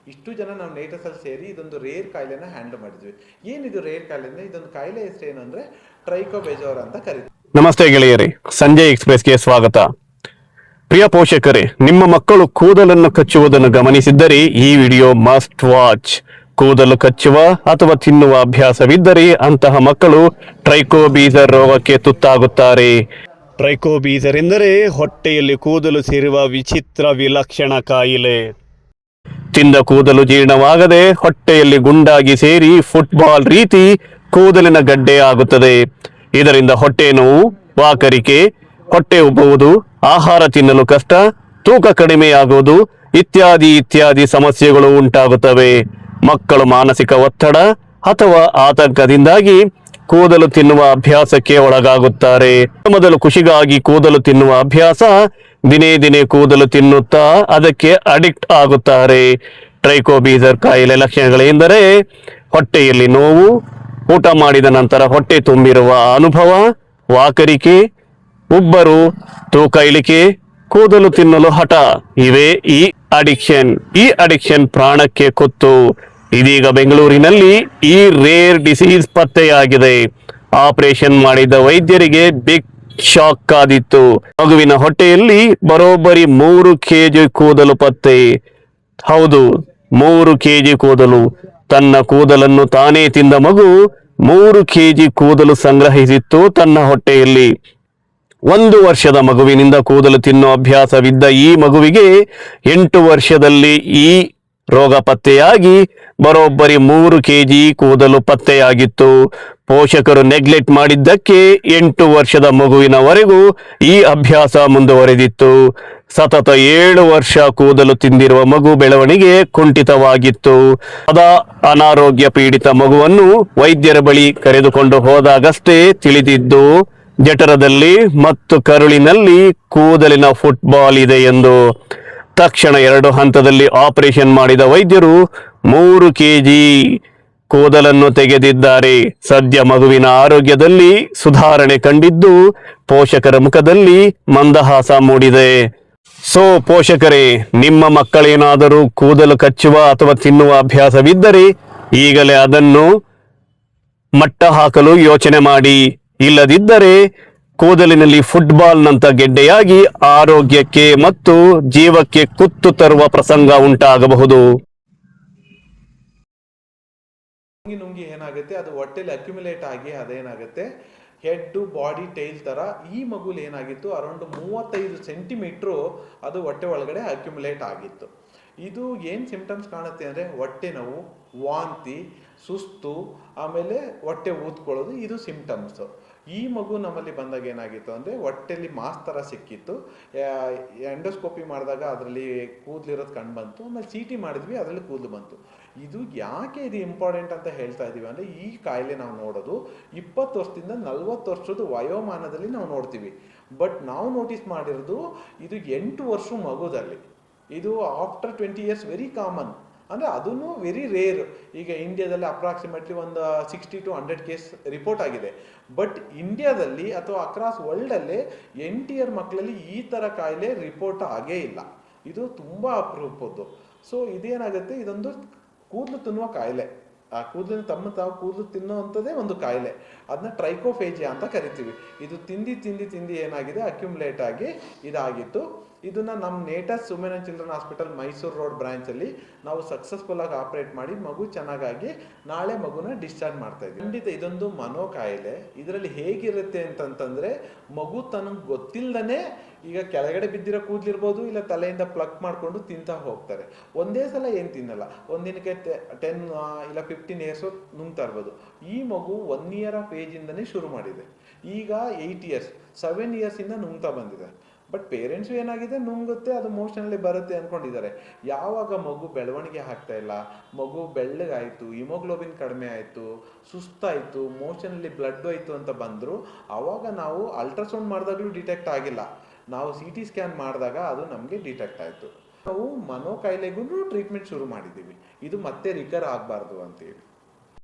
ಇಷ್ಟು ಜನ ನಾವು ನೇಟಸಲ್ಲಿ ಸೇರಿ ಇದೊಂದು ರೇರ್ ಕಾಯಿಲೆನ ಹ್ಯಾಂಡಲ್ ಮಾಡಿದ್ವಿ. ಏನಿದು ರೇರ್ ಕಾಯಿಲೆ ಅಂದರೆ, ಇದೊಂದು ಕಾಯಿಲೆ ಹೆಸರು ಏನಂದರೆ ಟ್ರೈಕೋಬೆಜೋರ್ ಅಂತ ಕರೀತೀವಿ. ನಮಸ್ತೆ ಗೆಳೆಯರೇ, ಸಂಜಯ್ ಎಕ್ಸ್‌ಪ್ರೆಸ್‌ಗೆ ಸ್ವಾಗತ. ಪ್ರಿಯ ಪೋಷಕರೇ, ನಿಮ್ಮ ಮಕ್ಕಳು ಕೂದಲನ್ನು ಕಚ್ಚುವುದನ್ನು ಗಮನಿಸಿದ್ದರೆ ಈ ವಿಡಿಯೋ ಮಸ್ಟ್ ವಾಚ್. ಕೂದಲು ಕಚ್ಚುವ ಅಥವಾ ತಿನ್ನುವ ಅಭ್ಯಾಸವಿದ್ದರೆ ಅಂತಹ ಮಕ್ಕಳು ಟ್ರೈಕೋಬೀಜರ್ ರೋಗಕ್ಕೆ ತುತ್ತಾಗುತ್ತಾರೆ. ಟ್ರೈಕೋಬೀಜರ್ ಎಂದರೆ ಹೊಟ್ಟೆಯಲ್ಲಿ ಕೂದಲು ಸೇರುವ ವಿಚಿತ್ರ ವಿಲಕ್ಷಣ ಕಾಯಿಲೆ. ತಿಂದ ಕೂದಲು ಜೀರ್ಣವಾಗದೆ ಹೊಟ್ಟೆಯಲ್ಲಿ ಗುಂಡಾಗಿ ಸೇರಿ ಫುಟ್ಬಾಲ್ ರೀತಿ ಕೂದಲಿನ ಗಡ್ಡೆ ಆಗುತ್ತದೆ. ಇದರಿಂದ ಹೊಟ್ಟೆ ನೋವು, ವಾಕರಿಕೆ, ಹೊಟ್ಟೆ ಉಬ್ಬುವುದು, ಆಹಾರ ತಿನ್ನಲು ಕಷ್ಟ, ತೂಕ ಕಡಿಮೆಯಾಗುವುದು ಇತ್ಯಾದಿ ಸಮಸ್ಯೆಗಳು ಉಂಟಾಗುತ್ತವೆ. ಮಕ್ಕಳು ಮಾನಸಿಕ ಒತ್ತಡ ಅಥವಾ ಆತಂಕದಿಂದಾಗಿ ಕೂದಲು ತಿನ್ನುವ ಅಭ್ಯಾಸಕ್ಕೆ ಒಳಗಾಗುತ್ತಾರೆ. ಮೊದಲು ಖುಷಿಗಾಗಿ ಕೂದಲು ತಿನ್ನುವ ಅಭ್ಯಾಸ ದಿನೇ ದಿನೇ ಕೂದಲು ತಿನ್ನುತ್ತಾ ಅದಕ್ಕೆ ಅಡಿಕ್ಟ್ ಆಗುತ್ತಾರೆ. ಟ್ರೈಕೋಬೀಜರ್ ಕಾಯಿಲೆ ಲಕ್ಷಣಗಳೆಂದರೆ ಹೊಟ್ಟೆಯಲ್ಲಿ ನೋವು, ಊಟ ಮಾಡಿದ ನಂತರ ಹೊಟ್ಟೆ ತುಂಬಿರುವ ಅನುಭವ, ವಾಕರಿಕೆ, ಉಬ್ಬರು, ತೂಕ ಇಳಿಕೆ, ಕೂದಲು ತಿನ್ನಲು ಹಠ ಇವೇ ಈ ಅಡಿಕ್ಷನ್ ಪ್ರಾಣಕ್ಕೆ ಕುತ್ತು. ಇದೀಗ ಬೆಂಗಳೂರಿನಲ್ಲಿ ಈ ರೇರ್ ಡಿಸೀಸ್ ಪತ್ತೆಯಾಗಿದೆ. ಆಪರೇಷನ್ ಮಾಡಿದ ವೈದ್ಯರಿಗೆ ಬಿಗ್ ಶಾಕ್ ಕಾದಿತ್ತು. ಮಗುವಿನ ಹೊಟ್ಟೆಯಲ್ಲಿ ಬರೋಬ್ಬರಿ 3 kg ಕೂದಲು ಪತ್ತೆ. ಹೌದು, 3 kg ಕೂದಲು. ತನ್ನ ಕೂದಲನ್ನು ತಾನೇ ತಿಂದ ಮಗು 3 kg ಕೂದಲು ಸಂಗ್ರಹಿಸಿತ್ತು ತನ್ನ ಹೊಟ್ಟೆಯಲ್ಲಿ. 1 ವರ್ಷದ ಮಗುವಿನಿಂದ ಕೂದಲು ತಿನ್ನೋ ಅಭ್ಯಾಸವಿದ್ದ ಈ ಮಗುವಿಗೆ 8 ವರ್ಷದಲ್ಲಿ ಈ ರೋಗ ಪತ್ತೆಯಾಗಿ ಬರೋಬ್ಬರಿ 3 kg ಕೂದಲು ಪತ್ತೆಯಾಗಿತ್ತು. ಪೋಷಕರು ನೆಗ್ಲೆಕ್ಟ್ ಮಾಡಿದ್ದಕ್ಕೆ 8 ವರ್ಷದ ಮಗುವಿನವರೆಗೂ ಈ ಅಭ್ಯಾಸ ಮುಂದುವರೆದಿತ್ತು. ಸತತ 7 ವರ್ಷ ಕೂದಲು ತಿಂದಿರುವ ಮಗು ಬೆಳವಣಿಗೆ ಕುಂಠಿತವಾಗಿತ್ತು. ಅನಾರೋಗ್ಯ ಪೀಡಿತ ಮಗುವನ್ನು ವೈದ್ಯರ ಬಳಿ ಕರೆದುಕೊಂಡು ಹೋದಾಗಷ್ಟೇ ತಿಳಿದಿದ್ದು ಜಠರದಲ್ಲಿ ಮತ್ತು ಕರುಳಿನಲ್ಲಿ ಕೂದಲಿನ ಫುಟ್ಬಾಲ್ ಇದೆ ಎಂದು. ತಕ್ಷಣ 2 ಹಂತದಲ್ಲಿ ಆಪರೇಷನ್ ಮಾಡಿದ ವೈದ್ಯರು 3 kg ಕೂದಲನ್ನು ತೆಗೆದಿದ್ದಾರೆ. ಸದ್ಯ ಮಗುವಿನ ಆರೋಗ್ಯದಲ್ಲಿ ಸುಧಾರಣೆ ಕಂಡಿದ್ದು ಪೋಷಕರ ಮುಖದಲ್ಲಿ ಮಂದಹಾಸ ಮೂಡಿದೆ. ಪೋಷಕರೇ, ನಿಮ್ಮ ಮಕ್ಕಳೇನಾದರೂ ಕೂದಲು ಕಚ್ಚುವ ಅಥವಾ ತಿನ್ನುವ ಅಭ್ಯಾಸವಿದ್ದರೆ ಈಗಲೇ ಅದನ್ನು ಮಟ್ಟ ಹಾಕಲು ಯೋಚನೆ ಮಾಡಿ. ಇಲ್ಲದಿದ್ದರೆ ಕೂದಲಿನಲ್ಲಿ ಫುಟ್ಬಾಲ್ನಂತ ಗೆಡ್ಡೆಯಾಗಿ ಆರೋಗ್ಯಕ್ಕೆ ಮತ್ತು ಜೀವಕ್ಕೆ ಕುತ್ತು ತರುವ ಪ್ರಸಂಗ ಉಂಟಾಗಬಹುದು. ನುಂಗಿ ಏನಾಗುತ್ತೆ, ಅದು ಹೊಟ್ಟೆಲಿ ಅಕ್ಯುಮುಲೇಟ್ ಆಗಿ ಅದೇನಾಗುತ್ತೆ ಹೆಡ್ ಬಾಡಿ ಟೈಲ್ ತರ ಈ ಮಗುಲಿ ಏನಾಗಿತ್ತು, ಅರೌಂಡ್ 35 ಸೆಂಟಿಮೀಟ್ರು ಅದು ಹೊಟ್ಟೆ ಒಳಗಡೆ ಅಕ್ಯುಮುಲೇಟ್ ಆಗಿತ್ತು. ಇದು ಏನು ಸಿಂಪ್ಟಮ್ಸ್ ಕಾಣುತ್ತೆ ಅಂದರೆ ಹೊಟ್ಟೆ ನೋವು, ವಾಂತಿ, ಸುಸ್ತು, ಆಮೇಲೆ ಹೊಟ್ಟೆ ಊದ್ಕೊಳ್ಳೋದು, ಇದು ಸಿಂಪ್ಟಮ್ಸು. ಈ ಮಗು ನಮ್ಮಲ್ಲಿ ಬಂದಾಗ ಏನಾಗಿತ್ತು ಅಂದರೆ ಹೊಟ್ಟೆಲಿ ಮಾಸ್ ಥರ ಸಿಕ್ಕಿತ್ತು. ಎಂಡೋಸ್ಕೋಪಿ ಮಾಡಿದಾಗ ಅದರಲ್ಲಿ ಕೂದಲಿರೋದು ಕಂಡು ಬಂತು. ಆಮೇಲೆ CT ಮಾಡಿದ್ವಿ, ಅದರಲ್ಲಿ ಕೂದಲು ಬಂತು. ಇದು ಯಾಕೆ ಇದು ಇಂಪಾರ್ಟೆಂಟ್ ಅಂತ ಹೇಳ್ತಾ ಇದ್ದೀವಿ ಅಂದರೆ, ಈ ಕಾಯಿಲೆ ನಾವು ನೋಡೋದು 20 ವರ್ಷದಿಂದ 40 ವರ್ಷದ ವಯೋಮಾನದಲ್ಲಿ ನಾವು ನೋಡ್ತೀವಿ. ಬಟ್ ನಾವು ನೋಟಿಸ್ ಮಾಡಿರೋದು ಇದು 8 ವರ್ಷ ಮಗುದಲ್ಲಿ. ಇದು ಆಫ್ಟರ್ 20 ಇಯರ್ಸ್ ವೆರಿ ಕಾಮನ್, ಅಂದರೆ ಅದೂ ವೆರಿ ರೇರ್. ಈಗ ಇಂಡಿಯಾದಲ್ಲಿ ಅಪ್ರಾಕ್ಸಿಮೇಟ್ಲಿ ಒಂದು 60 to 100 ಕೇಸ್ ರಿಪೋರ್ಟ್ ಆಗಿದೆ. ಬಟ್ ಇಂಡಿಯಾದಲ್ಲಿ ಅಥವಾ ಅಕ್ರಾಸ್ ವರ್ಲ್ಡಲ್ಲಿ 8 ಇಯರ್ ಮಕ್ಕಳಲ್ಲಿ ಈ ಥರ ಕಾಯಿಲೆ ರಿಪೋರ್ಟ್ ಆಗೇ ಇಲ್ಲ. ಇದು ತುಂಬ ಅಪರೂಪದ್ದು. ಇದೇನಾಗುತ್ತೆ, ಇದೊಂದು ಕೂದಲು ತಿನ್ನುವ ಕಾಯಿಲೆ. ಆ ಕೂದಲಿನ ತಾವು ಕೂದಲು ತಿನ್ನುವಂಥದ್ದೇ ಒಂದು ಕಾಯಿಲೆ. ಅದನ್ನ ಟ್ರೈಕೋಫೇಜಿಯಾ ಅಂತ ಕರಿತೀವಿ. ಇದು ತಿಂದಿ ಏನಾಗಿದೆ, ಅಕ್ಯುಮುಲೇಟ್ ಆಗಿ ಇದಾಗಿತ್ತು. ಇದನ್ನ ನಮ್ಮ Natus women and children hospital Mysuru road ಬ್ರಾಂಚಲ್ಲಿ ನಾವು ಸಕ್ಸಸ್ಫುಲ್ ಆಗಿ ಆಪರೇಟ್ ಮಾಡಿ ಮಗು ಚೆನ್ನಾಗಾಗಿ ನಾಳೆ ಮಗುನ ಡಿಸ್ಚಾರ್ಜ್ ಮಾಡ್ತಾ ಇದ್ದೀವಿ. ಖಂಡಿತ ಇದೊಂದು ಮನೋ ಕಾಯಿಲೆ. ಇದರಲ್ಲಿ ಹೇಗಿರುತ್ತೆ ಅಂತಂತಂದ್ರೆ, ಮಗು ತನಗೆ ಗೊತ್ತಿಲ್ಲದೇ ಈಗ ಕೆಳಗಡೆ ಬಿದ್ದಿರೋ ಕೂದಲಿರ್ಬೋದು, ಇಲ್ಲ ತಲೆಯಿಂದ ಪ್ಲಕ್ ಮಾಡಿಕೊಂಡು ತಿಂತಾ ಹೋಗ್ತಾರೆ. ಒಂದೇ ಸಲ ಏನು ತಿನ್ನಲ್ಲ, ಒಂದಿನಕ್ಕೆ 10 ಇಲ್ಲ 15 ಇಯರ್ಸು ನುಂಗ್ತಾ ಇರ್ಬೋದು. ಈ ಮಗು 1 ಇಯರ್ ಆಫ್ ಏಜಿಂದನೇ ಶುರು ಮಾಡಿದೆ. ಈಗ 8 ಇಯರ್ಸ್ 7 ಇಯರ್ಸಿಂದ ನುಂಗ್ತಾ ಬಂದಿದೆ. ಬಟ್ ಪೇರೆಂಟ್ಸು ಏನಾಗಿದೆ, ನುಂಗುತ್ತೆ, ಅದು ಮೋಷನಲ್ಲಿ ಬರುತ್ತೆ ಅಂದ್ಕೊಂಡಿದ್ದಾರೆ. ಯಾವಾಗ ಮಗು ಬೆಳವಣಿಗೆ ಆಗ್ತಾ ಇಲ್ಲ, ಮಗು ಬೆಳ್ಳಗಾಯಿತು, ಹಿಮೋಗ್ಲೋಬಿನ್ ಕಡಿಮೆ ಆಯಿತು, ಸುಸ್ತಾಯಿತು, ಮೋಷನಲ್ಲಿ ಬ್ಲಡ್ ಹೋಯ್ತು ಅಂತ ಬಂದರು, ಆವಾಗ ನಾವು ಅಲ್ಟ್ರಾಸೌಂಡ್ ಮಾಡಿದಾಗಲೂ ಡಿಟೆಕ್ಟ್ ಆಗಿಲ್ಲ. ನಾವು CT ಸ್ಕ್ಯಾನ್ ಮಾಡಿದಾಗ ಅದು ನಮಗೆ ಡಿಟೆಕ್ಟ್ ಆಯಿತು. ನಾವು ಮನೋ ಕಾಯಿಲೆಗೂ ಟ್ರೀಟ್ಮೆಂಟ್ ಶುರು ಮಾಡಿದ್ದೀವಿ, ಇದು ಮತ್ತೆ ರಿಕರ್ ಆಗಬಾರ್ದು ಅಂತೇಳಿ.